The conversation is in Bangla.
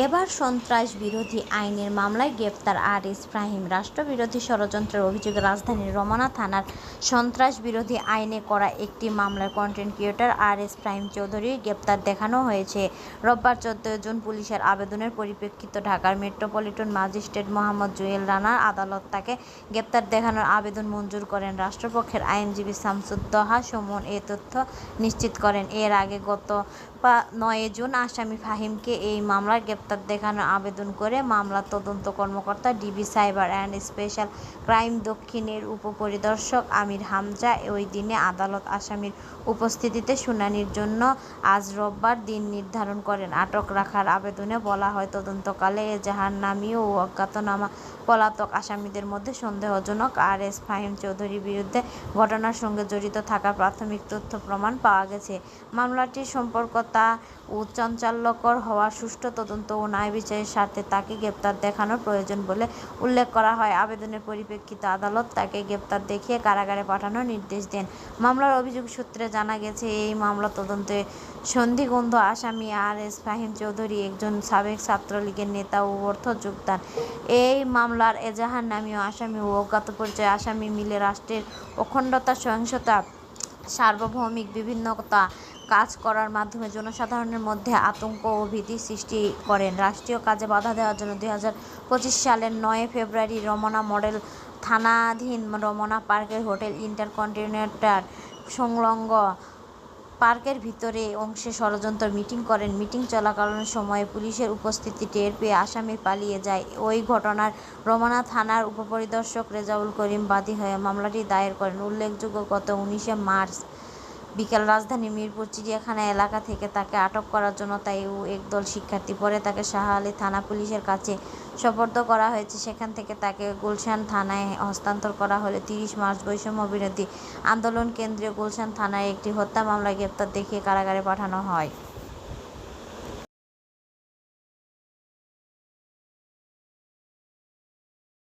এবার সন্ত্রাস বিরোধী আইনের মামলায় গ্রেপ্তার আরএস ফাহিম। রাষ্ট্রবিরোধী ষড়যন্ত্রের অভিযোগে রাজধানীর রমনা থানার সন্ত্রাস বিরোধী আইনে করা একটি মামলায় কন্টেন্ট ক্রিয়েটর আরএস ফাহিম চৌধুরীর গ্রেপ্তার দেখানো হয়েছে। রোববার 14 জুন পুলিশের আবেদনের পরিপ্রেক্ষিতে ঢাকার মেট্রোপলিটন ম্যাজিস্ট্রেট মোহাম্মদ জুয়েল রানার আদালত তাকে গ্রেপ্তার দেখানোর আবেদন মঞ্জুর করেন। রাষ্ট্রপক্ষের আইনজীবী শামসুদ্দোহা সুমন এ তথ্য নিশ্চিত করেন। এর আগে গত 9 জুন আসামি ফাহিমকে এই মামলায় গ্রেপ্তার দেখানোর আবেদন করে মামলার তদন্ত কর্মকর্তা DB cyber and special crime দক্ষিণের উপপরিদর্শক আমির হামজা ওই দিনে আদালত আসামির উপস্থিতিতে শুনানির জন্য আজ রোববার দিন নির্ধারণ করেন। আটক রাখার আবেদনে বলা হয়, তদন্তকালে এজাহারনামী ও অজ্ঞাতনামা পলাতক আসামিদের মধ্যে সন্দেহজনক আরএস ফাহিম চৌধুরীর বিরুদ্ধে ঘটনার সঙ্গে জড়িত থাকার প্রাথমিক তথ্য প্রমাণ পাওয়া গেছে। মামলাটির সম্পর্কতা ও চাঞ্চল্যকর হওয়া সুষ্ঠু তদন্ত ও ন্যায় বিচারের স্বার্থে তাকে গ্রেপ্তার দেখানোর প্রয়োজন বলে উল্লেখ করা হয়। আবেদনের পরিপ্রেক্ষিতে আদালত তাকে গ্রেপ্তার দেখিয়ে কারাগারে পাঠানোর নির্দেশ দেন। মামলার অভিযোগ সূত্রে জানা গেছে, এই মামলা তদন্তে সন্দিগ্ধ আসামি আরএস ফাহিম চৌধুরী একজন সাবেক ছাত্রলীগের নেতা ও অর্থ যোগদান। এই মামলার এজাহারনামী আসামি ও অজ্ঞাত পরিচয় আসামি মিলে রাষ্ট্রের অখণ্ডতা, সহিংসতা, সার্বভৌমিক বিভিন্নতা কাজ করার মাধ্যমে জনসাধারণের মধ্যে আতঙ্ক ও ভীতি সৃষ্টি করেন। রাষ্ট্রীয় কাজে বাধা দেওয়ার জন্য 2025 সালের 9 ফেব্রুয়ারি রমনা মডেল থানাধীন রমনা পার্কের হোটেল ইন্টারকন্টিনেন্টাল সংলগ্ন পার্কের ভিতরে অংশে ষড়যন্ত্র মিটিং করেন। মিটিং চলাকালীন সময়ে পুলিশের উপস্থিতি টের পেয়ে আসামি পালিয়ে যায়। ওই ঘটনার রমনা থানার উপপরিদর্শক রেজাউল করিম বাদী হয়ে মামলাটি দায়ের করেন। উল্লেখযোগ্য, গত 19 মার্চ বিকেল রাজধানীর মিরপুর চিড়িয়াখানা এলাকা থেকে তাকে আটক করার জন্য তাই ও একদল শিক্ষার্থী পরে তাকে শাহ আলী থানা পুলিশের কাছে সোপর্দ করা হয়েছে। সেখান থেকে তাকে গুলশান থানায় হস্তান্তর করা হলে 30 মার্চ বৈষম্য বিরোধী আন্দোলন কেন্দ্রীয় গুলশান থানায় একটি হত্যা মামলায় গ্রেপ্তার দেখিয়ে কারাগারে পাঠানো হয়।